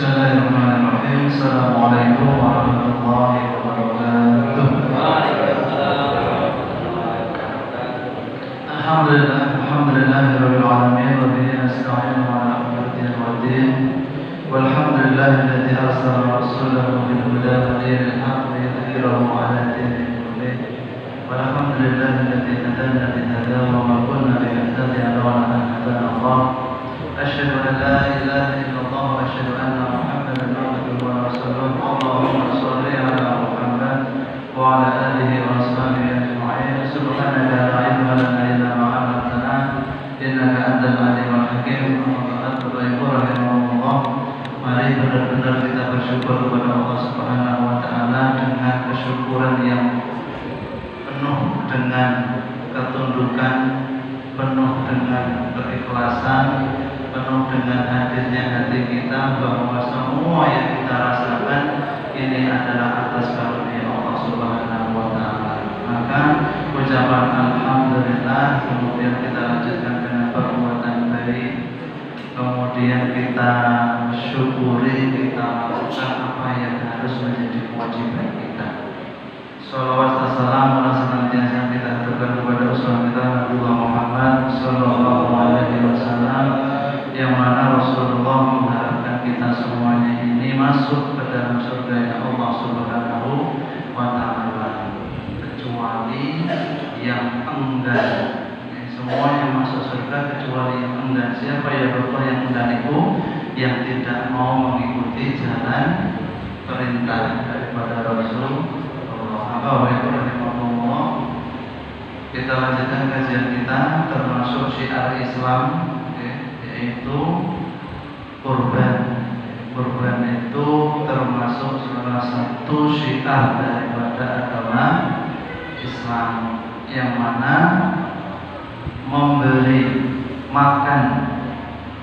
Bismillahirrahmanirrahim. Assalamualaikum warahmatullahi wabarakatuh. Alhamdulillahirabbil alamin wa bihi nasta'inu ala umuri waddin. Walhamdulillahilladzi arsala rasulahu bil huda wa dinil haqq liyudhhirahu 'ala dinin kullih. Walhamdulillahilladzi hadana lihadza wa ma kunna linahtadiya lawla an hadana Allah. Asyhadu an la ilaha illallah wa asyhadu anna Muhammadan abduhu wa rasuluh. Allahumma shalli ala Muhammad wa ala alihi wa ashabihi ajma'in. Subhanaka la ilma lana illa ma 'allamtana innaka antal alimul hakim. Mari benar-benar kita bersyukur kepada Allah Subhanahu wa taala dengan kesyukuran yang penuh dengan ketundukan, penuh dengan keikhlasan, penuh dengan hadirnya hati kita bahwa semua yang kita rasakan ini adalah atas karunia Allah Subhanahu wa taala. Maka ucapan alhamdulillah, kemudian kita lanjutkan dengan perbuatan baik, kemudian kita syukuri, kita lakukan apa yang harus menjadi kewajiban kita. Shalawat dan salam senantiasa kita aturkan kepada Rasul kita Nabi Muhammad Sallallahu Alaihi Wasallam, yang mana Rasulullah mengharapkan kita semuanya ini masuk ke dalam surga Allah Subhanahu wa taala, kecuali yang enggan. Semuanya masuk surga kecuali yang enggan. Siapa ya Allah yang enggan itu? Yang tidak mau mengikuti jalan perintah daripada Rasul. Kita lanjutkan kajian kita termasuk syiar Islam, yaitu kurban. Kurban itu termasuk salah satu syiar daripada agama Islam, yang mana memberi makan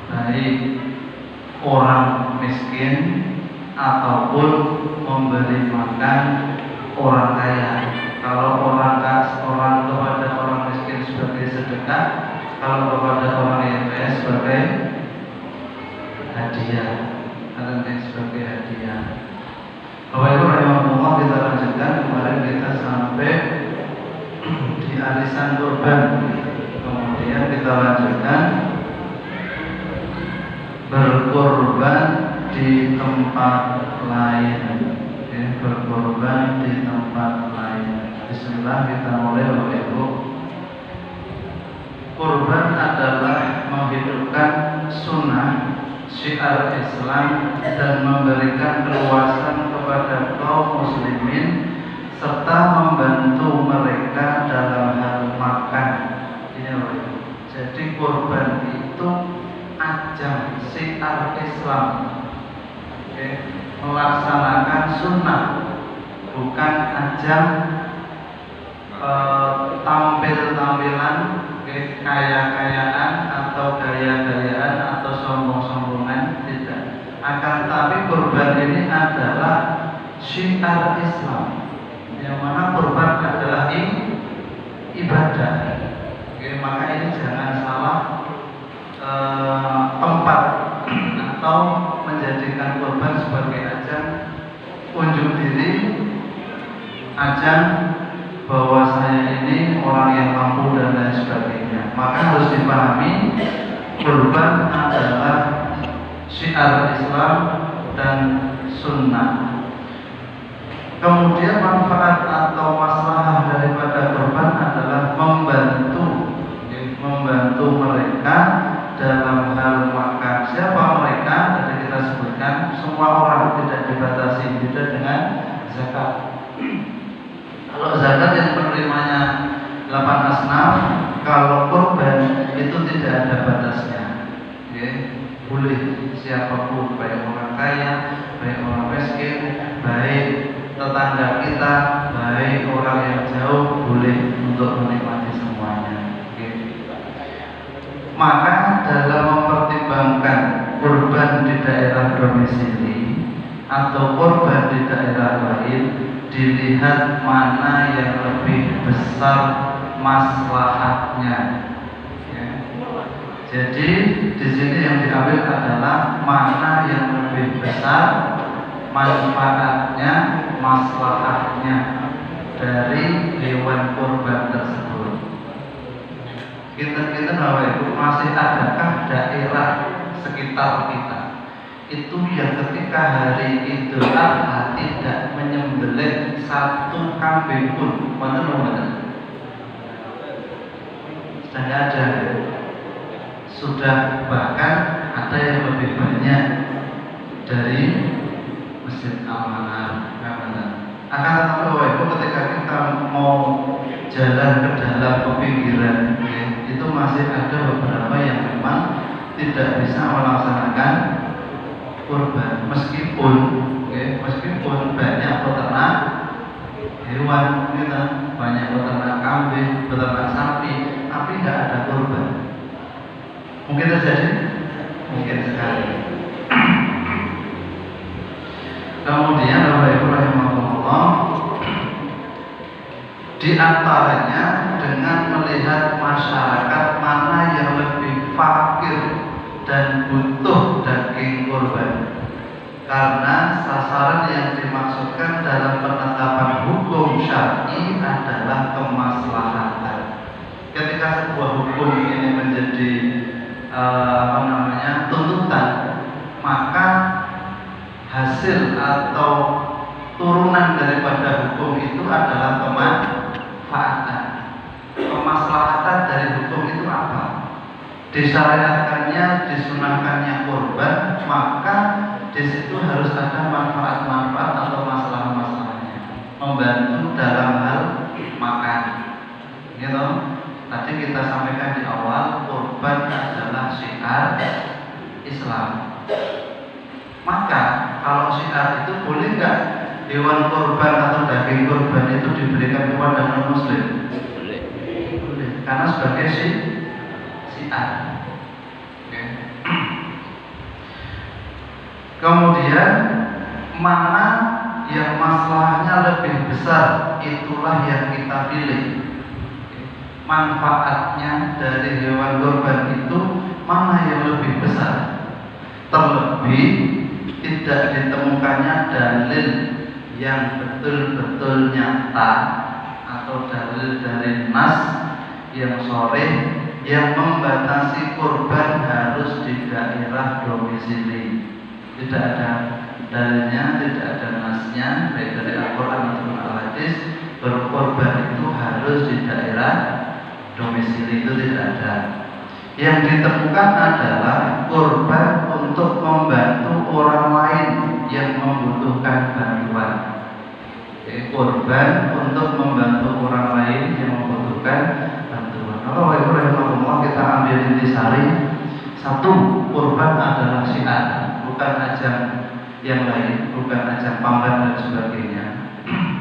baik orang miskin ataupun memberi makan orang kaya. Kalau orang kepada orang miskin sebagai sedekah, kalau kepada orang yang kaya sebagai hadiah, sebagai hadiah. Bapak Ibu rahimahullah, kita lanjutkan. Kemarin kita sampai di arisan kurban. Kemudian kita lanjutkan berkorban di tempat lain. Berkorban di tempat lain. Bismillah, kita mulai Bapak Ibu. Kurban adalah menghidupkan sunnah syiar Islam dan memberikan keluasan kepada kaum muslimin serta membantu mereka dalam hal makan. Ini Bapak Ibu. Jadi kurban itu ajang syiar Islam, melaksanakan sunnah, bukan ajang tampil-tampilan, kaya-kayaan atau gaya-gayaan atau sombong-sombongan, tidak. Akan tetapi kurban ini adalah syiar Islam, yang mana kurban adalah ibadah. Maka ini jangan salah tempat atau menjadikan kurban sebagai ajang unjuk diri, ajang bahwa saya ini orang yang mampu dan lain sebagainya. Maka harus dipahami, kurban adalah syiar Islam dan sunnah. Kemudian manfaat atau masalah daripada kurban adalah membantu mereka dalam hal makan. Siapa mereka? Tadi kita sebutkan semua orang, tidak dibatasi, beda dengan zakat. Kalau zakat yang penerimanya 8 asnaf, kalau kurban itu tidak ada batasnya. Boleh siapapun, baik orang kaya, baik orang miskin, baik tetangga kita, baik orang yang jauh, boleh untuk menikmati semuanya. Maka dalam mempertimbangkan kurban di daerah domisili atau kurban di daerah lain, dilihat mana yang lebih besar maslahatnya. Jadi di sini yang diambil adalah mana yang lebih besar besar manfaatnya, maslahatnya dari hewan kurban tersebut. Kita Bapak Ibu, masih adakah daerah sekitar kita itu yang ketika hari Idul Adha tidak menyembelih satu kambing pun? Mana? Sudah ada. Sudah bahkan ada yang lebih banyak dari Masjid Al-Manar. Akan tetapi Bapak Ibu, ketika kita mau jalan ke dalam ke pinggiran, itu masih ada beberapa yang memang tidak bisa melaksanakan kurban, meskipun banyak peternak hewan, banyak peternak kambing, peternak sapi, tapi tidak ada kurban. Mungkin terjadi? Mungkin sekali. Kemudian Bapak Ibu rahimahullah, di antaranya dengan melihat masyarakat mana yang lebih fakir dan butuh daging kurban, karena sasaran yang dimaksudkan dalam penetapan hukum syar'i adalah kemaslahatan. Ketika sebuah hukum ini menjadi tuntutan, maka hasil atau turunan daripada hukum itu adalah kemanfaatan. Kemaslahatan dari hukum itu apa? Disyariatkannya, disunahkannya kurban, maka di situ harus ada manfaat-manfaat atau masalah-masalahnya, membantu dalam hal makan. Gitu. Tadi kita sampaikan di awal, kurban adalah syiar Islam. Maka kalau syiar itu boleh nggak hewan kurban atau daging kurban itu diberikan kepada non-muslim? Boleh. Karena sebagai syiar. Okay. Kemudian mana yang masalahnya lebih besar, itulah yang kita pilih. Manfaatnya dari hewan kurban itu mana yang lebih besar? Terlebih tidak ditemukannya dalil yang betul-betul nyata atau dalil dari nas yang sharih yang membatasi kurban harus di daerah domisili. Tidak ada dalilnya, tidak ada nasnya baik dari Al-Quran atau Al-Hadis berkurban itu harus di daerah domisili, itu tidak ada. Yang ditemukan adalah kurban untuk membantu orang lain yang membutuhkan bantuan. Jadi kurban untuk membantu orang lain yang membutuhkan bantuan. Kalau Ibu rahimahullah kita ambil intisari, satu, kurban adalah syiar, bukan ajang yang lain, bukan ajang pamer dan sebagainya.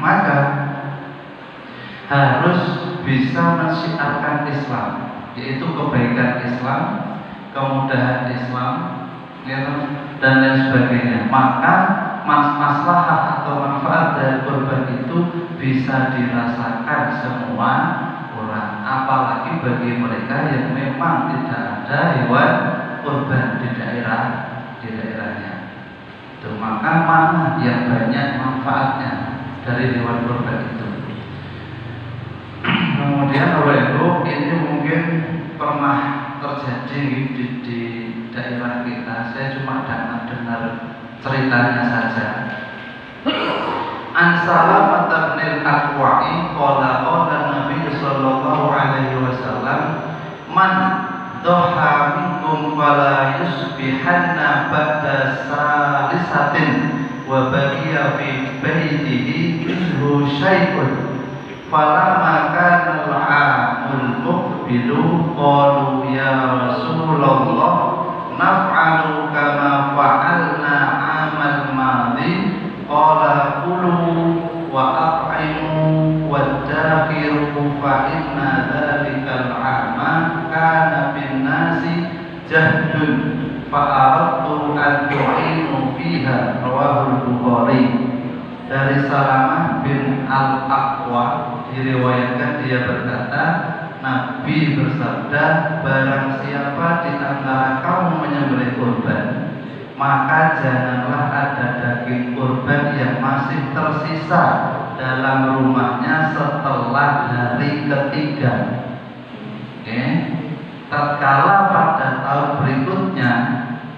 Maka harus bisa mensyiarkan Islam, yaitu kebaikan Islam, kemudahan Islam, dan lain sebagainya. Maka maslahah atau manfaat dari kurban itu bisa dirasakan semua orang, apalagi bagi mereka yang memang tidak ada hewan kurban di daerahnya. Itu maka mana yang banyak manfaatnya dari hewan kurban itu. Kemudian Bapak Ibu, ini mungkin pernah terjadi di daerah kita. Saya cuma dengar ceritanya saja. An Salamah bin Al-Aqwa'i qala Nabi sallallahu alaihi wasallam, man dhaha minkum fala yusbihanna ba'da salisatin wa baqiya fi baitihi minhu syai'un falamma kana al-'amul muqbilu qalu ya Rasulullah naf'alu kama fa'alna 'amal madhi qala kulu wa at'imu wadakhiru fa inna dhalikal 'ama kana bin nasi jahdun fa aradtu an tu'inu fiha rawahul Bukhari. Dari Salamah bin Al-Aqwa diriwayatkan dia berkata, Nabi bersabda, barang siapa di antara kamu menyembelih kurban, maka janganlah ada daging kurban yang masih tersisa dalam rumahnya setelah hari ketiga. Oke. Tatkala pada tahun berikutnya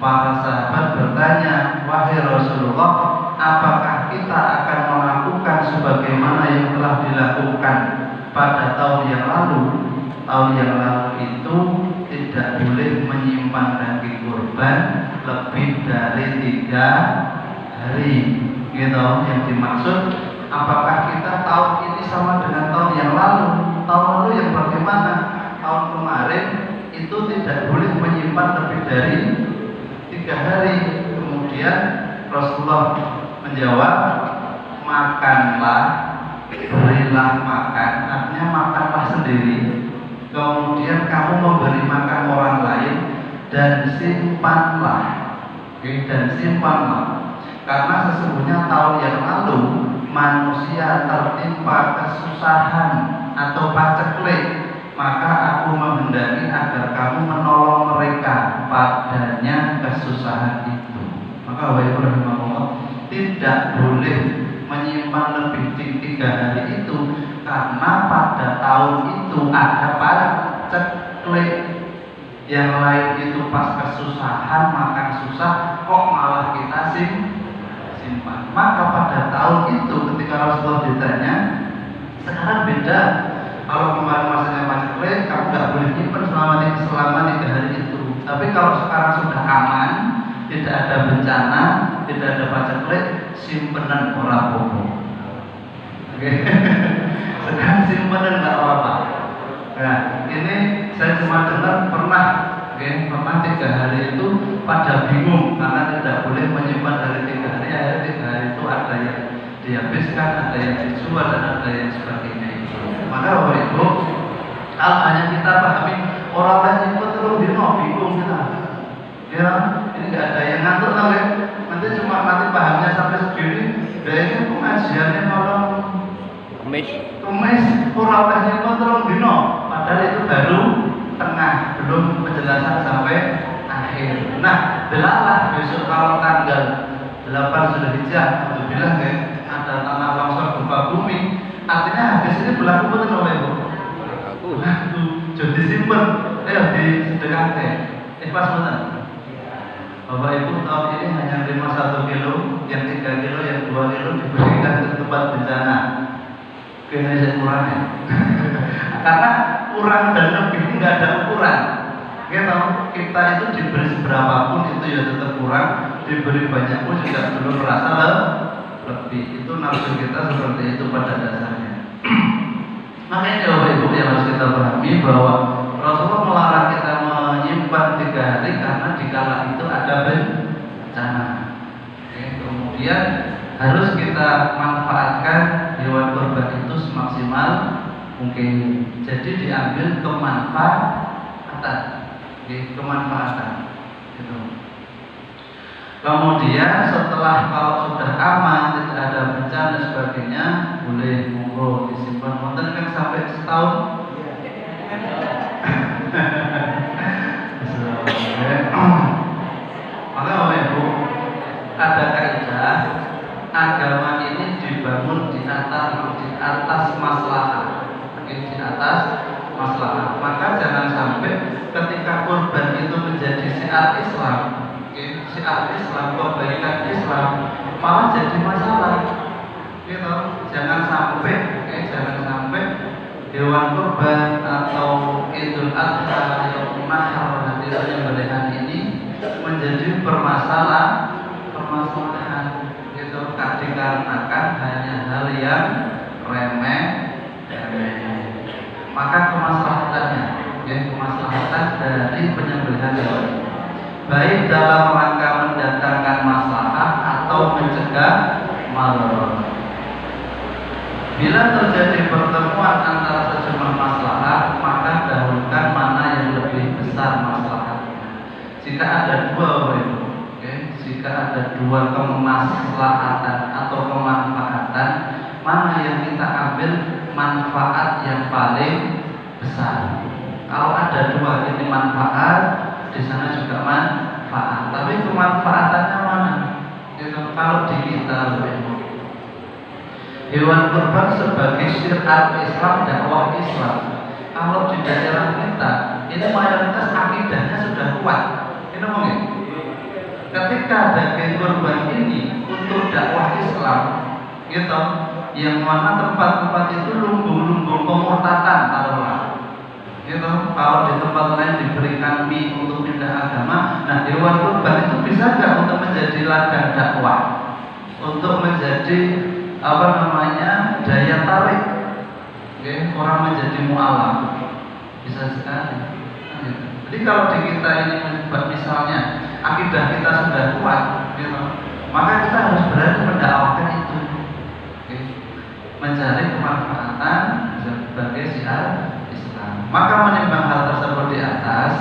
para sahabat bertanya, wahai Rasulullah, apakah kita akan melakukan sebagaimana yang telah dilakukan pada tahun yang lalu? Tahun yang lalu itu tidak boleh menyimpan daging kurban lebih dari 3 hari. Gitu. Yang dimaksud, apakah kita tahun ini sama dengan tahun yang lalu? Tahun lalu yang bagaimana? Tahun kemarin itu tidak boleh menyimpan lebih dari 3 hari. Kemudian Rasulullah menjawab, makanlah, berilah makan, artinya makanlah sendiri. Kemudian kamu memberi makan orang lain dan simpanlah. Oke, dan simpanlah. Karena sesungguhnya tahun yang lalu manusia tertimpa kesusahan atau paceklik, maka aku menghendaki agar kamu menolong mereka padanya kesusahan itu. Maka Bapak Ibu rahimahullah, tidak boleh menyimpan lebih 3 hari itu, karena pada tahun itu ada paceklik. Yang lain itu pas kesusahan makan susah, kok malah kita simpan. Maka pada tahun itu ketika Rasulullah ditanya, sekarang beda. Kalau kemarin masanya paceklik, kamu nggak boleh nyimpan selama 3 hari itu. Tapi kalau sekarang sudah aman, tidak ada bencana, tidak ada paceklik, simpenan orang bobo. Oke. Sekarang simpenan nggak apa-apa. Nah, ini saya cuma dengar pernah 3 hari itu pada bingung karena tidak boleh menyimpan dari 3 hari. Akhirnya 3 hari itu ada yang dihabiskan, ada yang dijual, dan ada yang sebagainya. Maka Bapak Ibu, kalau hanya kita pahami orang lain itu terus bingung kita. Ya, ini nggak ada yang ngatur kan? Nanti cuma pahamnya sampai segini. Kayaknya pengajiannya orang kemis orang lain itu terus padahal itu baru tengah, belum penjelasan sampai akhir. Nah, belalah besok kalau tanggal 8 Zulhijjah, alhamdulillah ada tanah longsor gempa bumi. Artinya habis ini berlaku betul Bapak Ibu. Berlaku. Jadi simpen, disedekahkan. Pas betul. Bapak Ibu tahun ini hanya 1 kilo, yang 3 kilo, yang 2 kilo diberikan ke tempat bencana. Kayaknya saya kurangnya. Karena kurang dan lebih ini nggak ada ukuran. Kita itu diberi seberapapun itu ya tetap kurang, diberi banyak pun juga belum merasa lebih. Itu nafsu kita seperti itu pada dasarnya. Makanya Bapak Ibu yang harus kita pahami bahwa Rasulullah melarang kita menyimpan 3 hari karena dikala itu ada bencana. Kemudian harus kita manfaatkan hewan kurban itu semaksimal mungkin. Jadi diambil kemanfaatan, gitu. Kemudian setelah kalau sudah aman, tidak ada bencana dan sebagainya, boleh monggo disimpan. Wonten kan sampai setahun. Maka Bapak Ibu, ada kaidah agama ini dibangun di atas maslahat. Di atas maslahat. Maka jangan sampai ketika kurban itu menjadi syiar Islam, syiar Islam, kebaikan Islam, malah jadi masalah. Gitu. Jangan sampai hewan kurban atau Idul Adha, Yaumul Nahar, hari raya kemerdekaan ini menjadi permasalahan. Gitu. Dikarenakan hanya hal yang remeh. Maka kemaslahatannya, kemaslahatan dari penyembelihan hewan, baik dalam rangka mendatangkan maslahat atau mencegah madarat. Bila terjadi pertemuan antara sejumlah maslahat, maka dahulukan mana yang lebih besar maslahatnya. Jika ada dua, jika ada dua kemaslahatan atau kemanfaatan, mana yang kita ambil manfaat yang paling besar. Kalau ada dua ini manfaat, di sana juga manfaat. Tapi kemanfaatannya mana? Gitu. Kalau di kita hewan kurban sebagai syiar Islam, dakwah Islam. Kalau di daerah kita ini mayoritas akidahnya sudah kuat. Ini mungkin. Ketika daging kurban ini untuk dakwah Islam, gitu, yang mana tempat-tempat itu lumbung-lumbung pemurtadan taruhlah. Gitu. Kalau di tempat lain diberikan mie untuk pindah agama, nah hewan kurban itu bisa nggak untuk menjadi ladang dakwah, untuk menjadi daya tarik, orang menjadi mu'alaf, bisa sekali. Jadi kalau di kita ini misalnya akidah kita sudah kuat, gitu, maka kita harus berani mendakwahkan itu, mencari kemanfaatan sebagai syiar Islam. Maka menimbang hal tersebut di atas,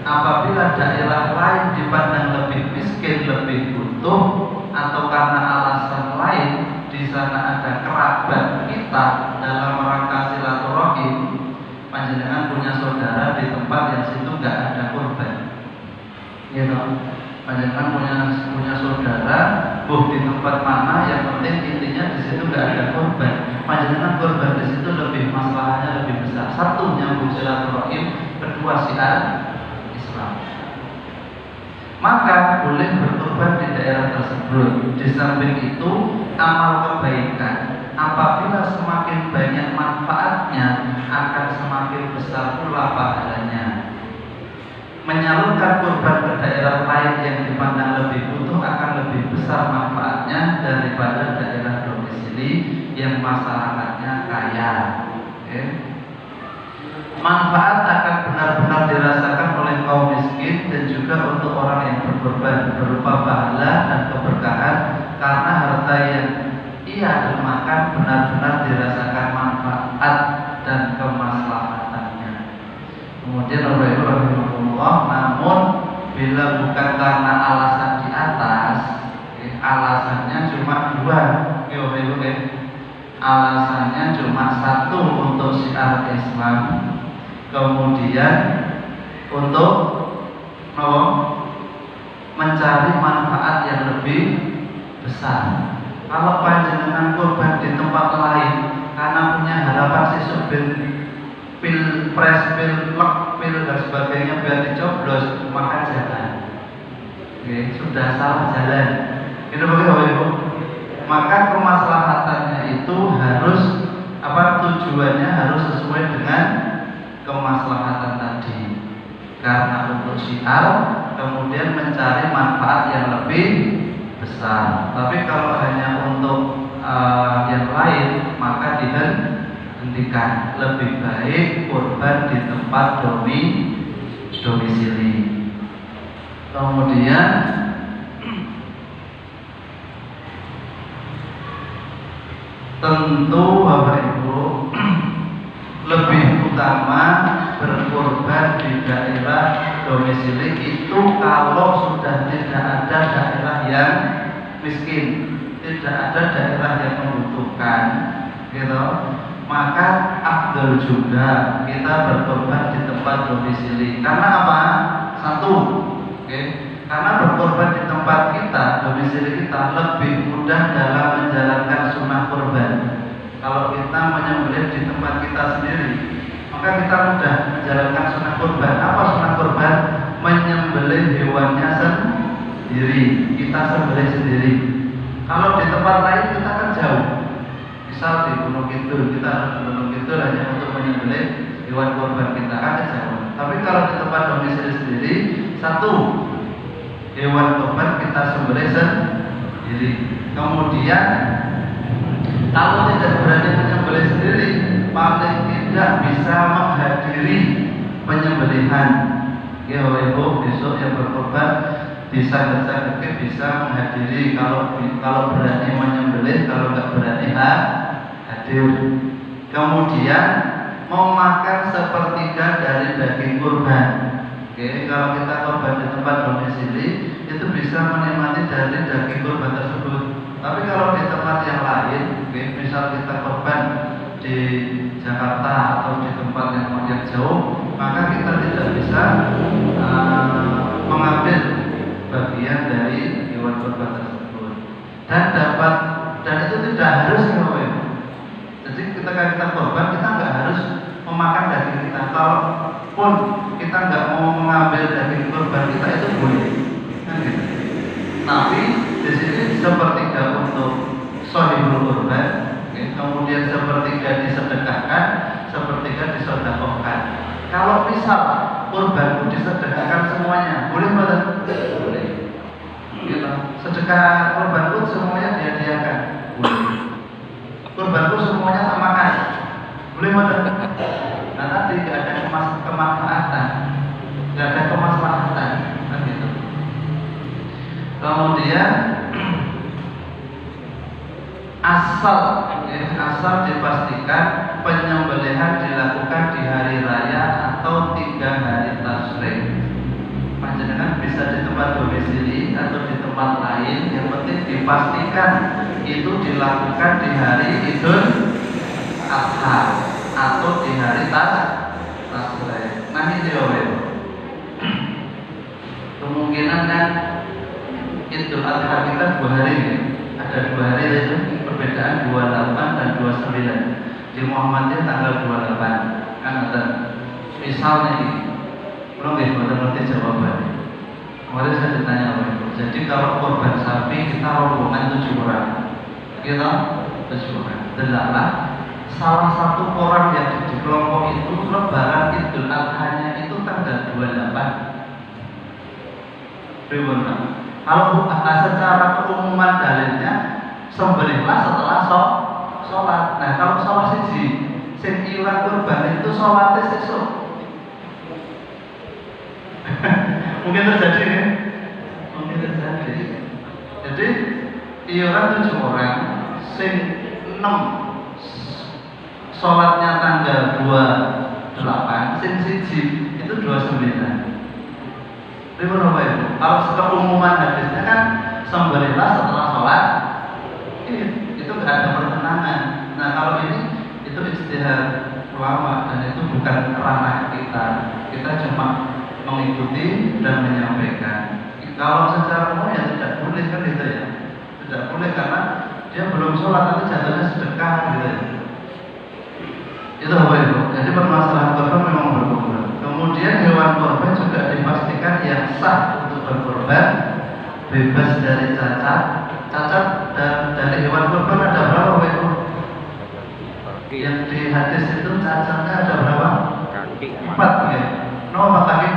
apabila daerah lain dipandang lebih miskin, lebih butuh, atau karena alasan lain di sana ada kerabat kita dalam rangka silaturahim, panjenengan punya saudara di tempat yang situ nggak ada kurban, gitu. Panjenengan punya saudara, di tempat mana, yang penting intinya di situ nggak ada kurban. Panjenengan kurban di situ lebih masalahnya lebih besar. Satu, nyambung silaturahim, kedua syiar Islam. Maka boleh berkurban di daerah tersebut. Di samping itu, amal kebaikan apabila semakin banyak manfaatnya akan semakin besar pula pahalanya. Menyalurkan kurban ke daerah lain yang dipandang lebih butuh akan lebih besar manfaatnya daripada daerah domisili yang masyarakatnya kaya. Manfaat akan benar-benar dirasakan oleh kaum miskin dan juga untuk orang yang berkorban berupa pahala dan keberkahan, karena harta yang ia dermakan benar-benar dirasakan manfaat dan kemaslahatannya. Kemudian rahimahullah, namun bila bukan karena alasan di atas, alasannya cuma dua, alasannya cuma satu untuk syiar Islam, kemudian untuk mencari manfaat yang lebih besar. Kalau panjenengan kurban di tempat lain karena punya harapan sesuk pilpres, pil dan sebagainya biar dicoblos, maka jangan. Sudah salah jalan. Itu bagaimana Ibu? Maka kemaslahatannya itu harus tujuannya harus sesuai dengan kemaslahatan tadi. Karena untuk syiar, kemudian mencari manfaat yang lebih besar. Tapi kalau hanya untuk yang lain, maka dihentikan. Lebih baik kurban di tempat domisili. Kemudian tentu Bapak Ibu lebih utama berkurban di daerah domisili itu kalau sudah tidak ada daerah yang miskin, tidak ada daerah yang membutuhkan, gitu. Maka afdal juga kita berkorban di tempat domisili. Karena apa? Satu, karena berkorban di tempat kita, domisili kita lebih mudah dalam menjalankan sunnah kurban. Kalau kita menyembelih di tempat kita sendiri, maka kita mudah menjalankan sunnah kurban. Apa sunnah kurban? Menyembelih hewannya sendiri, kita sembelih sendiri. Kalau di tempat lain kita kan jauh. Misal di Gunung Kidul, kita harus ke Gunung Kidul hanya untuk menyembelih hewan kurban kita, kan jauh. Tapi kalau di tempat domisili sendiri, satu, hewan kurban kita sembelih sendiri. Kemudian kalau tidak berani menyembelih sendiri, paling tidak bisa menghadiri penyembelihan. Ya Ibu, besok yang berkorban bisa bisa menghadiri. Kalau berani menyembelih, kalau nggak berani hadir. Kemudian memakan sepertiga dari daging kurban. Kalau kita korban di tempat domisili, itu bisa menikmati dari daging kurban tersebut. Tapi kalau di tempat yang lain, misal kita korban di Jakarta atau di tempat yang jauh, maka kita tidak bisa mengambil dan itu tidak harus ya Bapak Ibu. Jadi ketika kita korban, kita nggak harus memakan daging kita. Kalaupun kita nggak mau mengambil daging korban kita, itu boleh, kan gitu. Tapi di sini sepertiga untuk shahihul korban, kemudian sepertiga disedekahkan, sepertiga disedekahkan. Kalau misal korbanku disedekahkan semuanya, boleh nggak? Boleh. Gitu. Sedekah korbanku semuanya dihadiahkan, boleh. Korbanku semuanya tak makan, boleh nggak? Nah tadi nggak ada kemanfaatan, nggak ada kemaslahatan, kan gitu. Kemudian asal dipastikan penyembelihan dilakukan di hari raya atau 3 hari tasyrik. Panjenengan bisa di tempat domisili atau di tempat lain, yang penting dipastikan itu dilakukan di hari Idul Adha atau di hari tasyrik. Nah ini ya, kemungkinan kan Idul Adha kita 2 hari ya. Ada 2 hari itu perbedaan 28 dan 29. Di Muhammadiyah tanggal 28 kan ada. Misalnya ini, belum ngerti jawabannya. Kemarin saya ditanya oleh Ibu. Jadi kalau korban sapi kita rombongan 7 orang, kita 7 orang. Delaklah salah satu orang yang di kelompok itu lebaran Idul Adha-nya itu tanggal 28. Bagaimana? Kalau secara keumuman dalilnya sembelihlah setelah sholat. Nah kalau sholat sing iuran kurban itu sholatnya sesuk. Mungkin terjadi ya? Mungkin terjadi. Jadi iuran 7 orang, sing 6 sholatnya tanggal 28, sing siji itu 29. Bapak Ibu, kalau keumuman hadisnya kan sembelihlah setelah sholat, itu nggak ada pertentangan. Nah kalau ini itu ijtihad ulama dan itu bukan ranah kita. Kita cuma mengikuti dan menyampaikan. Kalau secara umum ya tidak boleh kan gitu ya, tidak boleh karena dia belum sholat tapi jatuhnya sedekah gitu ya. Itu Bapak Ibu. Jadi permasalahan korban memang berbeda. Kemudian hewan korban juga dipastikan yang sah untuk berkorban, bebas dari cacat dan dari hewan korban ada berapa Bapak Ibu? Yang di hadis itu cacatnya ada berapa? 4 ya. Nomor kaki?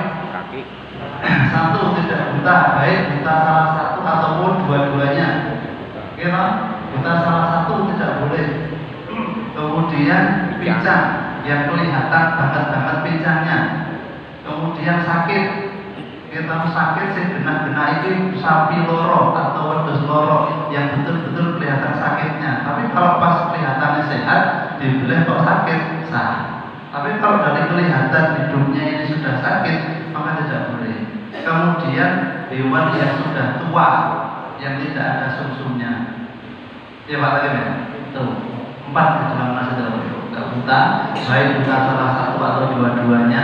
1 tidak buta, baik buta salah satu ataupun dua-duanya. Kira buta salah satu tidak boleh. Kemudian pincang yang kelihatan banget pincangnya. Kemudian sakit, kita sakit sih benak itu sapi loro atau wedhus loro yang betul-betul kelihatan sakitnya. Tapi kalau pas kelihatannya sehat, dibeli kok sakit, sah. Tapi kalau dari kelihatan hidupnya ini sudah sakit, maka tidak boleh. Kemudian hewan yang sudah tua, yang tidak ada sumsumnya. Ya Pak lagi ya? Tuh, 4 di dalam nasi dalam itu. Tidak buta, baik buta salah satu atau dua-duanya.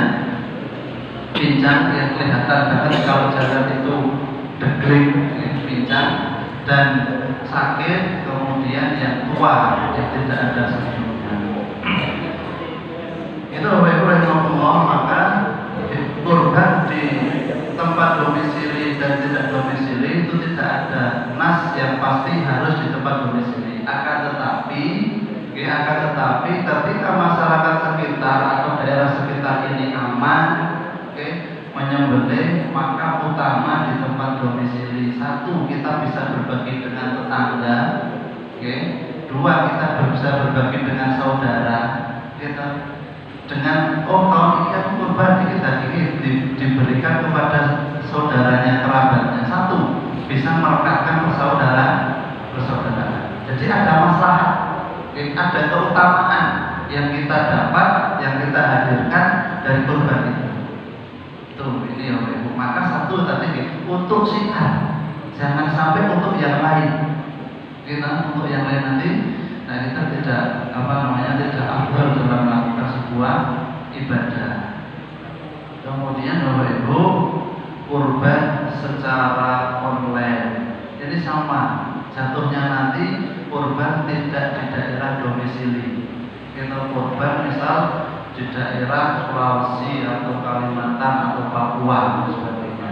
Pincang yang kelihatan banget kalau jalan itu degling, pincang dan sakit, kemudian yang tua yang tidak ada sumsumnya. Itu Bapak Ibu rahimahullah, maka kurban di tempat domisili dan tidak domisili itu tidak ada nas yang pasti harus di tempat domisili. Akan tetapi ketika masyarakat sekitar atau daerah sekitar ini aman, menyembelih, maka utama di tempat domisili. 1, kita bisa berbagi dengan tetangga. 2, kita bisa berbagi dengan saudara. Kita dengan tahun ini aku kurban kita ini diberikan kepada saudaranya, kerabatnya. 1, bisa merekatkan persaudaraan. Jadi ada masalah, ada keutamaan yang kita dapat, yang kita hadirkan dari kurban itu. Tuh ini ya Ibu. Maka 1 tadi untuk syiar, jangan sampai untuk yang lain. Untuk yang lain nanti, nah kita tidak tidak afdal dalam melakukan sebuah ibadah. Kemudian Bapak Ibu, kurban secara online, jadi sama. jatuhnya nanti kurban tidak di daerah domisili. Kita kurban misal di daerah Sulawesi atau Kalimantan atau Papua dan sebagainya.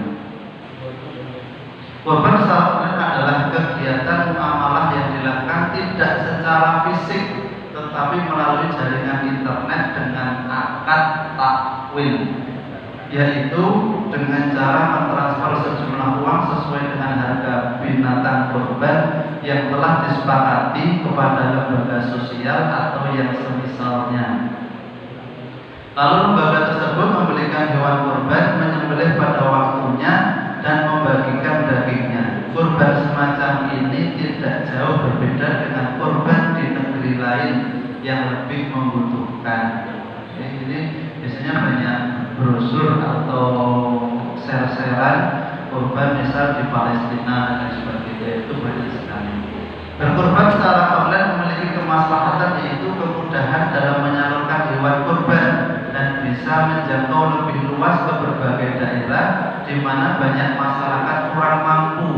Kurban sebenarnya adalah kegiatan muamalah yang dilakukan tidak secara fisik, tetapi melalui jaringan internet dengan akad takwin, yaitu dengan cara mentransfer sejumlah uang sesuai dengan harga binatang kurban yang telah disepakati kepada lembaga sosial atau yang semisalnya. Lalu lembaga tersebut membelikan hewan kurban, menyembelih pada waktunya dan membagikan dagingnya. Kurban semacam ini tidak jauh berbeda dengan kurban di negeri lain yang lebih membutuhkan. Ini biasanya banyak brosur atau share-sharean kurban misal di Palestina dan sebagainya, itu banyak sekali. Berkurban secara online memiliki kemaslahatan, yaitu kemudahan dalam menyalurkan hewan kurban dan bisa menjangkau lebih luas ke berbagai daerah di mana banyak masyarakat kurang mampu.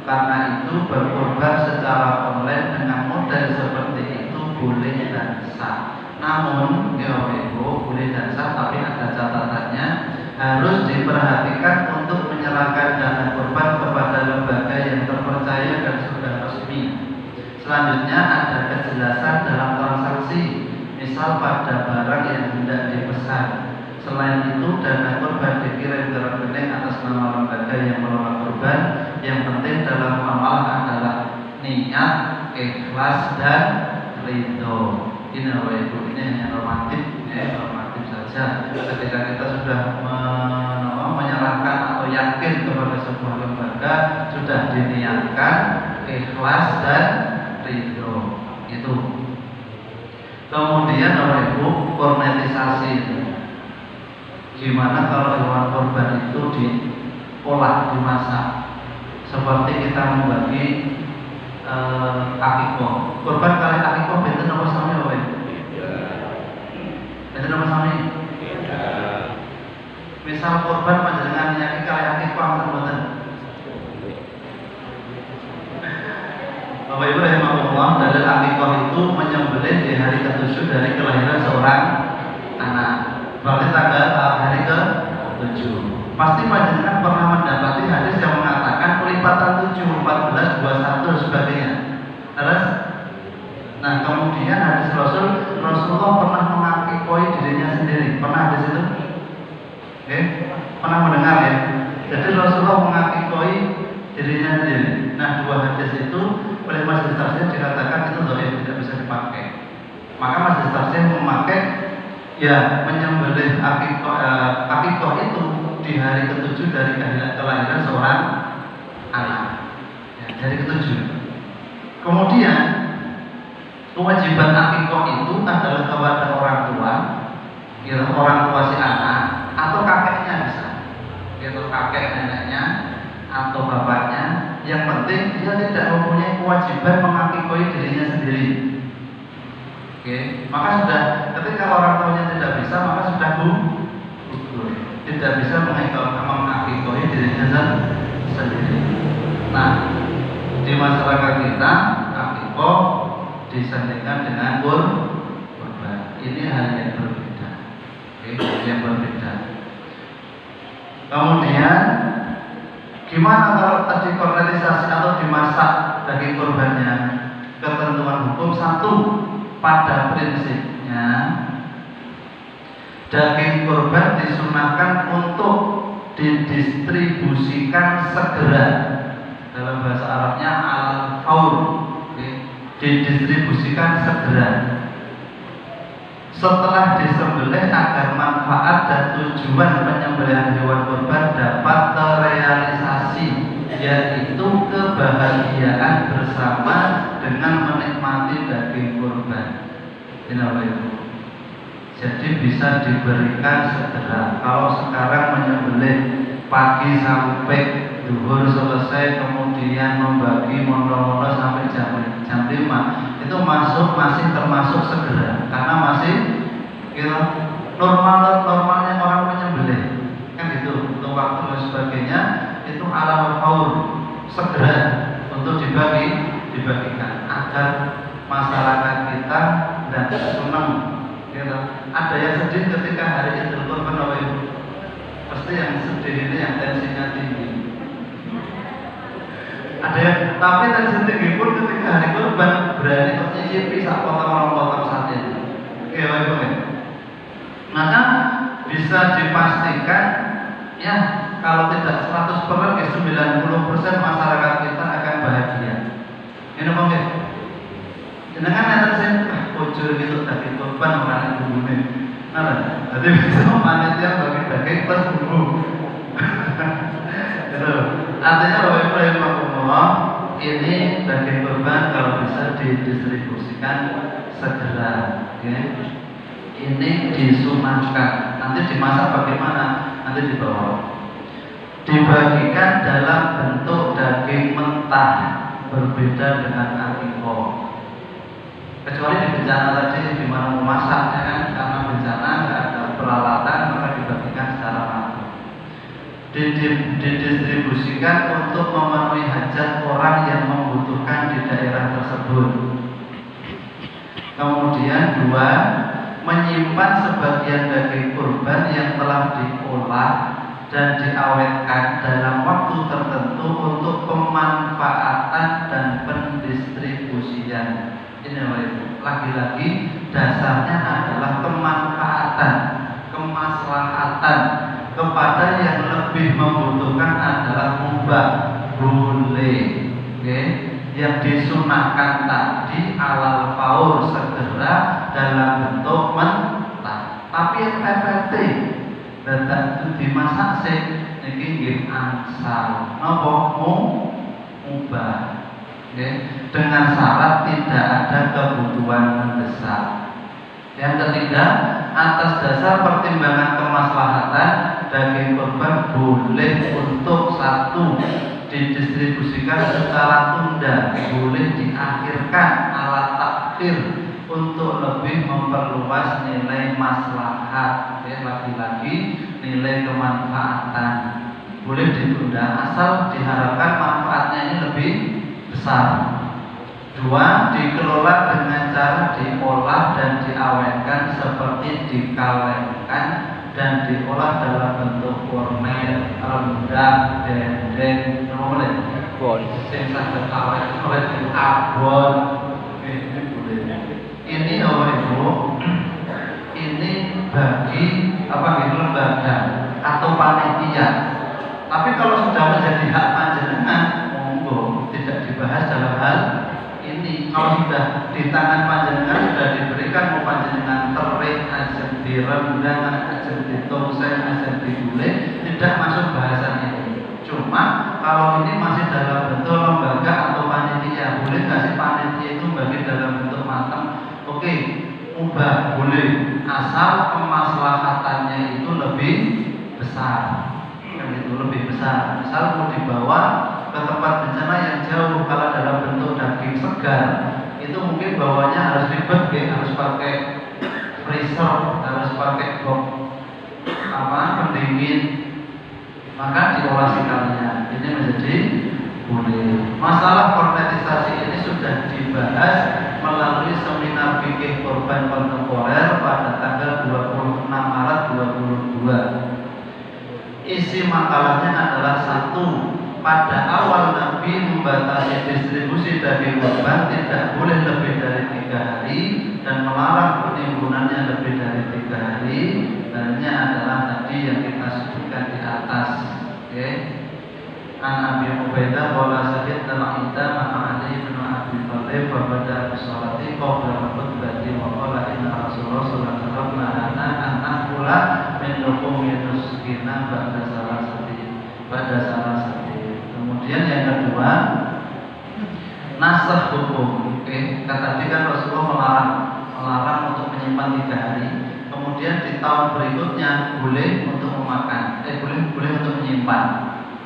Karena itu berkurban secara online dengan model seperti itu boleh dan sah. Namun, ya Ibu, boleh dan sah, tapi ada catatannya, harus diperhatikan untuk menyerahkan dana kurban kepada lembaga yang terpercaya dan sudah resmi. Selanjutnya ada kejelasan dalam transaksi, misal pada barang yang hendak dipesan. Selain itu, dana kurban dikirim ke rekening atas nama lembaga yang mengelola kurban. Yang penting dalam amal adalah niat, ikhlas dan ridho. Ini Bapak Ibu, ini hanya normatif, normatif saja. Ketika kita sudah menyerahkan atau yakin kepada sebuah lembaga, sudah diniatkan, ikhlas dan ridho. Itu. Kemudian Bapak Ibu, kornetisasi. Gimana kalau hewan kurban itu diolah, dimasak? Seperti kita membagi akikoh. Kurban kali akikoh benten nomor sami apa ya? Benten nomor sami? Misal kurban panjenengan nyaki kali akikoh anten mboten? Bapak Ibu rahimahullah, dalil akikoh itu menyembelih di hari ke-7 dari kelahiran seorang anak. Berarti tanggal hari ke-7. Pasti panjenengan pernah mendapati hadis yang mengatakan pelipatan 7, 14, 21 sebagainya. Terus, nah kemudian hadis Rasulullah pernah mengakikoi dirinya sendiri. Pernah hadis itu? Oke, pernah mendengar ya? Jadi Rasulullah mengakikoi dirinya sendiri. Nah, dua hadis itu oleh majelis tafsir dikatakan itu dhaif, tidak bisa dipakai. Maka majelis tafsir memakai ya menyembelih akikoh itu di hari ke-7 dari kelahiran seorang anak, ya, dari ke-7. Kemudian kewajiban akikoh itu adalah kepada orang tua, ya, orang tua si anak atau kakeknya bisa, yaitu kakek neneknya atau bapaknya. Yang penting dia tidak mempunyai kewajiban mengakikoi dirinya sendiri. Oke, maka sudah ketika orang tuanya tidak bisa, maka sudah gugur, tidak bisa mengakikoi dirinya sendiri. Nah, di masyarakat kita akikoh disandingkan dengan kurban. Ini hal yang berbeda. Oke, hal yang berbeda. Kemudian gimana kalau tadi kornetisasi atau dimasak daging kurbannya? Ketentuan hukum satu, pada prinsipnya daging kurban disunahkan untuk didistribusikan segera. Dalam bahasa Arabnya al-faur, didistribusikan segera. Setelah disembelih agar manfaat dan tujuan penyembelihan hewan kurban dapat terrealisasi, yaitu kebahagiaan bersama dengan menikmati daging kurban. Jadi bisa diberikan segera. Kalau sekarang menyembelih pagi sampai zuhur selesai, kemudian membagi mondo-mondo sampai jam 5, itu masih termasuk segera, karena masih normalnya orang menyembelih kan gitu, untuk waktu dan sebagainya itu ala faur, segera untuk dibagi dibagikan agar masyarakat kita dan senang. Gitu. Ada yang sedih ketika hari Idul Kurban, Bapak Ibu. Pasti yang sedih ini yang tensinya tinggi. Ada yang, tapi tensi tinggi pun ketika hari Kurban berani kok nyicipi sak potong-potong sate. Oke, Bapak Ibu. Maka bisa dipastikan ya, kalau tidak 100%, 90% masyarakat kita akan bahagia. Ini mungkin. Jangan nanti saya bocor gitu tapi korban orang itu bumi. Nah, jadi bisa panitia bagi daging plus bumbu. Gitu. Artinya Bapak Ibu yang mau ini daging korban kalau bisa didistribusikan segera. Okay. Ini disunahkan. Nanti dimasak bagaimana? Nanti dibawa. Dibagikan dalam bentuk daging mentah, berbeda dengan akikoh. Kecuali di bencana tadi di mana memasaknya kan, karena bencana nggak ada peralatan, maka dibagikan secara langsung. Didistribusikan untuk memenuhi hajat orang yang membutuhkan di daerah tersebut. Kemudian dua, menyimpan sebagian daging kurban yang telah diolah dan diawetkan dalam waktu tertentu untuk pemanfaatan dan pendistribusian. Ini lagi-lagi dasarnya adalah pemanfaatan, kemaslahatan kepada yang lebih membutuhkan adalah mubah, boleh. Okay. Yang disunahkan tadi alal faur, segera dalam bentuk mentah. Tapi yang PPT datang itu dimasak sih, ini nggih angsal, napa mubah. Okay. Dengan syarat tidak ada kebutuhan mendesak. Yang ketiga, atas dasar pertimbangan kemaslahatan, daging kurban boleh untuk satu didistribusikan secara tunda, boleh diakhirkan ala takhir untuk lebih memperluas nilai maslahat. Ya, lagi-lagi nilai kemanfaatan boleh ditunda asal diharapkan manfaatnya ini lebih besar. Dua, dikelola dengan cara diolah dan diawetkan seperti dikalengkan dan diolah dalam bentuk kornet, rendang, dendeng, boleh. Sing saged awet oleh abon. Ini boleh. Ini Bapak Ibu, ini bagi apa gitu lembaga atau panitia. Tapi kalau sudah menjadi hak panjenengan, monggo tidak dibahas dalam hal ini. Kalau sudah di tangan panjenengan sudah diberikan, mau panjenengan terik, ajen direndang, ajen ditongseng, ajen digulai, tidak masuk bahasan ini. Cuma kalau ini masih dalam bentuk lembaga atau panitia, boleh nggak sih panitia itu bagi dalam bentuk matang? Oke, ubah boleh, asal kemaslahatannya itu lebih besar. Itu lebih besar. Misal mau dibawa ke tempat bencana yang jauh, kalau dalam bentuk daging segar itu mungkin bawanya harus ribet ya, harus pakai freezer, harus pakai box pendingin, maka diolah sekalian. Ini menjadi boleh. Masalah kornetisasi ini sudah dibahas melalui seminar fikih korban kontemporer pada tanggal 26 Maret 2022. Isi makalahnya adalah satu, pada awal Nabi membatasi distribusi daging kurban tidak boleh lebih dari 3 hari dan melarang penimbunannya lebih dari 3 hari. Dalilnya adalah tadi yang kita sebutkan di atas. Oke. An Abi Ubaidah wala Sa'id al-Ida ma'a Ali bin Abi Thalib wa bada bisolati qabla khutbati wa qala inna Rasulullah sallallahu alaihi wasallam nahana an nakula min luhumi nuskina pada salah satu. Kemudian yang kedua, nasakh hukum. Oke, tadi kan Rasulullah melarang untuk menyimpan 3 hari. Kemudian di tahun berikutnya boleh untuk memakan, boleh untuk menyimpan.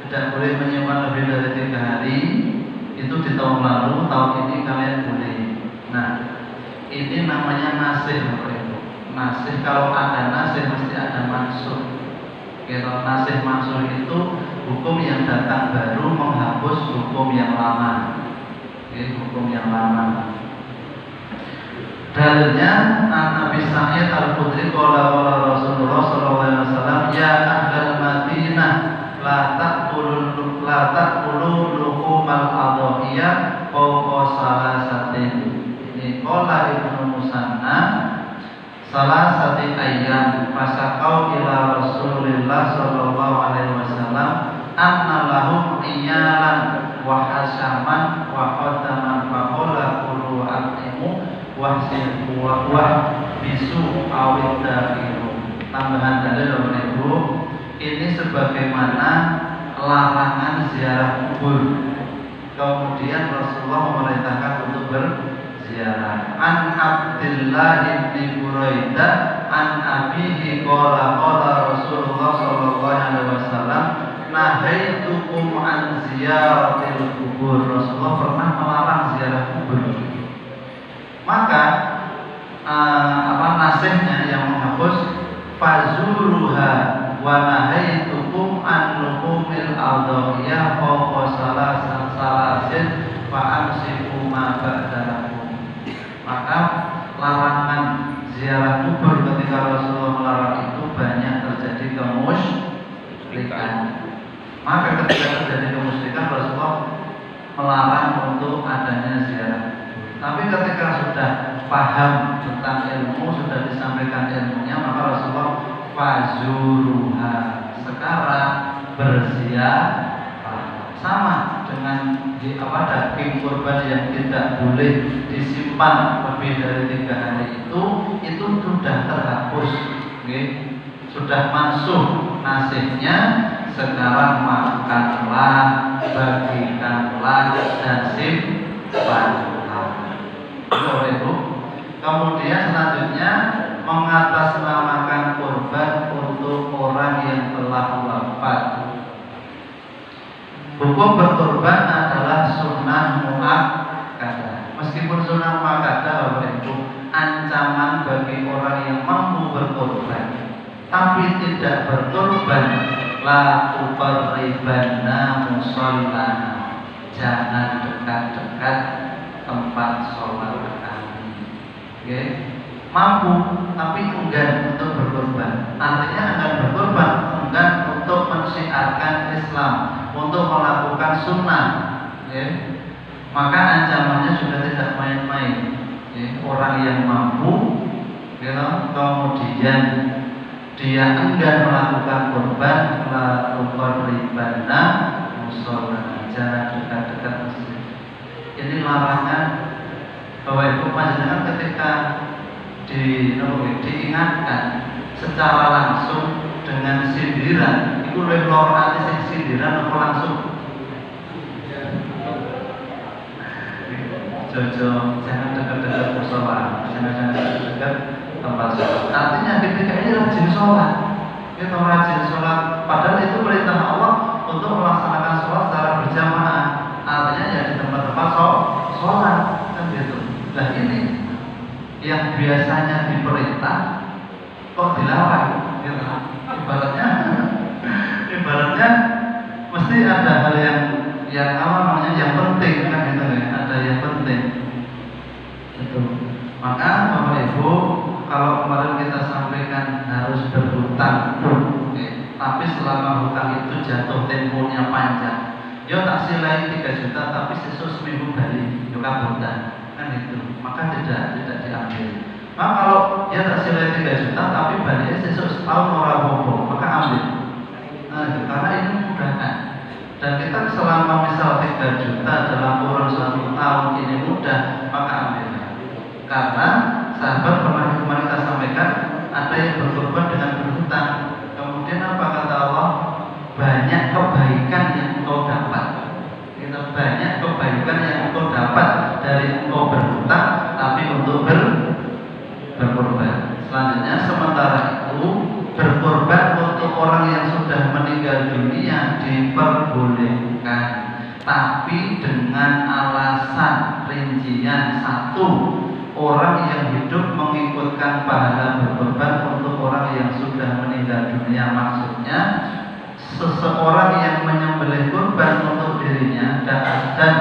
Tidak boleh menyimpan lebih dari 3 hari. Itu di tahun lalu, tahun ini kalian boleh. Nah, ini namanya nasih. Nasih, kalau ada nasih mesti ada mansukh. Kalau nasih mansukh itu hukum yang datang baru menghapus hukum yang lama. hukum yang lama. Dalilnya Nabi Sa'id Al-Khudri qala Rasulullah sallallahu alaihi wasallam, ya ahlal Madinah la taqulu luhumal adhiyah fawqa salasatin. Ini qala Ibnu Musanna salasati ayyam fasaqau ila Rasulillah sallallahu alaihi wasallam anna lahum iyalan wa hasaman wa qadaman fa qala qulu aqimu wahsibu wa bisu awid dakiru. Tambahan dalil oleh Ibu, ini sebagaimana larangan ziarah kubur. Kemudian Rasulullah memerintahkan untuk berziarah. An Abdullah bin Buraidah an abihi qala Rasulullah sallallahu alaihi wasallam nahaitukum an ziyaratil kubur. Rasulullah pernah melarang ziarah kubur. Maka nasihnya yang menghapus fazuruha wa nahaitukum an luhumil adhiyah fawqa salasin fa amsiku ma ba'dakum. Maka larangan ziarah kubur ketika Rasulullah melarang itu banyak terjadi kemusyrikan. Maka ketika terjadi kemusyrikan Rasulullah melarang untuk adanya ziarah. Tapi ketika sudah paham tentang ilmu, sudah disampaikan ilmunya, maka Rasulullah fazuruha. Sekarang berziarah sama dengan daging kurban yang tidak boleh disimpan lebih dari 3 hari itu sudah terhapus, sudah mansuh nasihnya. Sekarang makanlah, bagikanlah dan simpan. Kemudian selanjutnya mengatasnamakan kurban untuk orang yang telah wafat. Hukum berkurban adalah sunnah muakkadah. Meskipun sunnah muakkadah Bapak Ibu, ancaman bagi orang yang mampu berkurban tapi tidak berkurban, la tuqarribanna musallana. Jangan dekat-dekat tempat sholat kami. Mampu tapi enggan untuk berkorban. Artinya enggan berkorban, enggan untuk mensiarkan Islam, untuk melakukan sunnah. Maka ancamannya sudah tidak main-main. Orang yang mampu, kemudian dia enggan melakukan korban, la tuqarribanna musallana. Jangan dekat-dekat masjid. Ini larangan. Bapak Ibu panjenengan ketika diingatkan secara langsung dengan sindiran, itu lebih lor ati sindiran apa langsung? Jojo, jangan dekat-dekat musola, jangan dekat-dekat tempat sholat. Artinya ketika ini rajin sholat, itu rajin sholat. Padahal itu perintah Allah untuk melaksanakan sholat secara berjamaah. Artinya ya di tempat-tempat sholat kan gitu. Nah ini yang biasanya diperintah kok dilarang, gitu. Ibaratnya mesti ada hal yang yang penting kan gitu ya. Ada yang penting. Itu. Maka Bapak Ibu, kalau kemarin kita sampaikan harus berhutang, tapi selama hutang itu jatuh temponya panjang. Yo tak silai 3 juta tapi sesuk seminggu balik, yo kabutan. Kan itu, maka tidak diambil. Maka kalau dia tak silai 3 juta tapi baliknya sesuk setahun orang bobo, maka ambil. Karena ini mudahkan. Dan kita selama misal 3 juta dalam kurun 1 tahun ini mudah, maka ambil. Karena sahabat pernah kemarin kita sampaikan ada yang berkorban dengan berhutang. Kemudian apa kata Allah? Banyak kebaikan yang engkau dapat. Banyak kebaikan yang engkau dapat dari engkau berhutang tapi untuk berkorban. Selanjutnya sementara itu berkorban untuk orang yang sudah meninggal dunia diperbolehkan, tapi dengan alasan rincian 1, orang yang hidup mengikutkan pahala berkorban untuk orang yang sudah meninggal dunia. Maksudnya seseorang yang menyembelih kurban untuk dirinya dan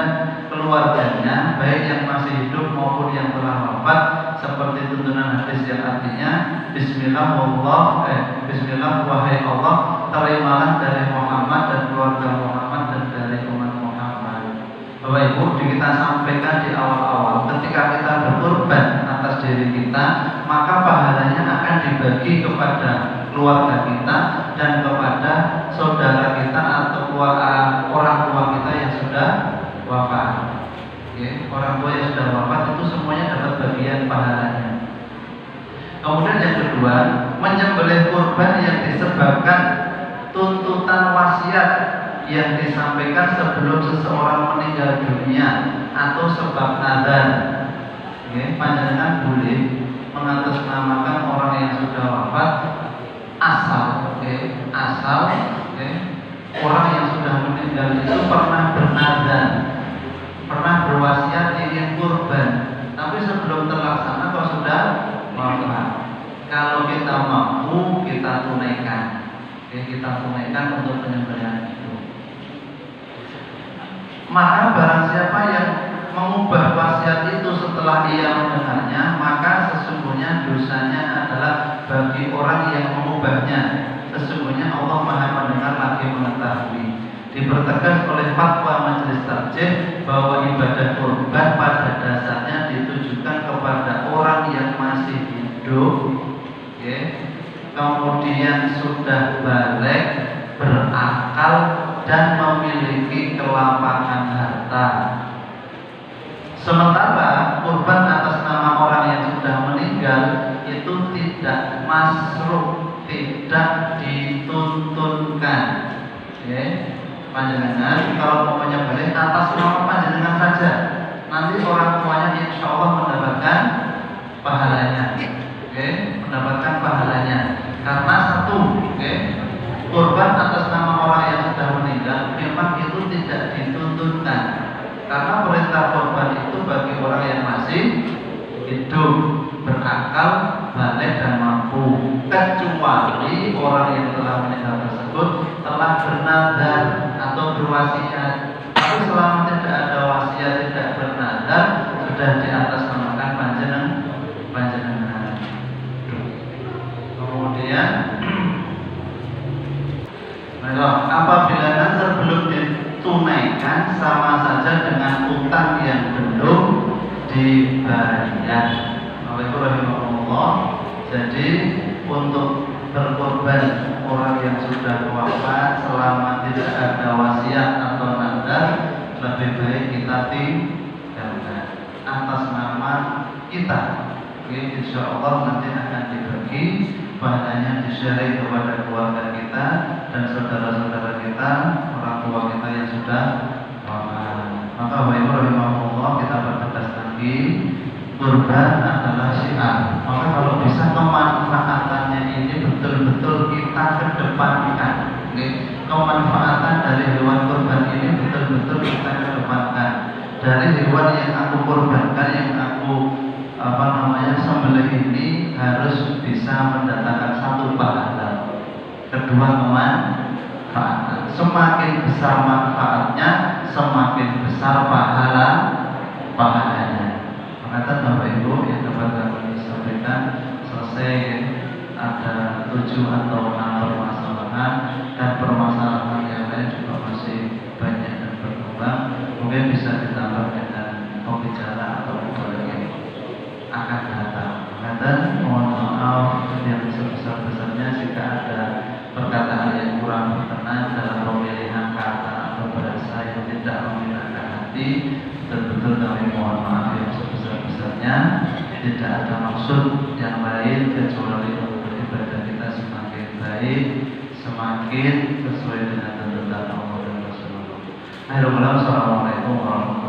keluarganya keluarganya, baik yang masih hidup maupun yang telah wafat, seperti tuntunan hadis yang artinya Bismillah wahai Allah, terimalah dari Muhammad dan keluarga Muhammad dan dari umat Muhammad. Bapak Ibu, kita sampaikan di awal-awal, ketika kita berkorban atas diri kita, maka pahalanya akan dibagi kepada keluarga kita dan kepada saudara kita atau orang tua kita yang sudah wafat. Orang tua yang sudah wafat itu semuanya dapat bagian pahalanya. Kemudian yang kedua, menyembelih kurban yang disebabkan tuntutan wasiat yang disampaikan sebelum seseorang meninggal dunia atau sebab nazar. Panjenengan boleh mengatasnamakan orang yang sudah wafat asal orang yang sudah meninggal itu pernah bernazar, pernah berwasiat ingin kurban, tapi sebelum terlaksana kok sudah wafat. Kalau kita mampu, kita tunaikan, untuk penyembelihan itu. Maka barang siapa yang mengubah wasiat itu setelah ia mendengarnya, maka sesungguhnya dosanya adalah bagi orang yang mengubahnya. Sesungguhnya Allah Maha mendengar lagi mengetahui. Dipertegas oleh fatwa Majelis Tarjih bahwa ibadah kurban pada dasarnya ditujukan kepada orang yang masih hidup, kemudian sudah balik, berakal dan memiliki kelapangan harta. Sementara kurban atas nama orang yang sudah meninggal itu tidak masruh, tidak dituntunkan. Panjenengan kalau mau menyembelih atas nama panjenengan saja, nanti orang tuanya insya Allah mendapatkan pahalanya. Mendapatkan pahalanya. Karena satu, kurban atas nama orang yang sudah meninggal memang itu tidak dituntunkan. Karena perintah kurban itu bagi orang yang masih hidup, berakal, balik dan mampu, kecuali orang yang telah meninggal tersebut telah bernazar atau berwasiat. Tapi selama tidak ada wasiat, tidak bernazar, sudah di atas namakan panjenengan. Kemudian apabila nazar belum ditunaikan, sama saja dengan utang yang belum dibayar. Jadi untuk berkorban orang yang sudah wafat selama tidak ada wasiat atau nazar, lebih baik kita tinggalkan atas nama kita. Insya Allah nanti akan dibagi pahalanya, di-sharing kepada keluarga kita dan saudara-saudara kita, orang tua kita yang sudah wafat. Maka rahimahullah, kita bertegas lagi, kurban adalah syiar. Maka kalau bisa kemanfaatannya ini betul-betul kita kedepankan. Kemanfaatan dari hewan kurban ini betul-betul kita kedepankan. Dari hewan yang aku kurbankan, yang aku sembelih ini harus bisa mendatangkan satu pahala, kedua kemanfaatan. Semakin besar manfaatnya, semakin besar pahalanya. Maka Bapak Ibu yang dapat kami sampaikan, selesai ada 7 atau 6 permasalahan, dan permasalahan yang lain juga masih banyak dan berkembang. Mungkin bisa ditambah dengan pembicara atau pembicara yang akan datang. Dan mohon maaf yang sebesar-besarnya jika ada perkataan yang kurang berkenan dalam pemilihan kata atau bahasa yang tidak menyenangkan hati. Betul-betul kami mohon maaf yang sebesar-besarnya. Tidak ada maksud yang lain kecuali untuk ibadah kita semakin baik, semakin sesuai dengan tuntunan Allah dan Rasulullah. Assalamualaikum warahmatullahi wabarakatuh.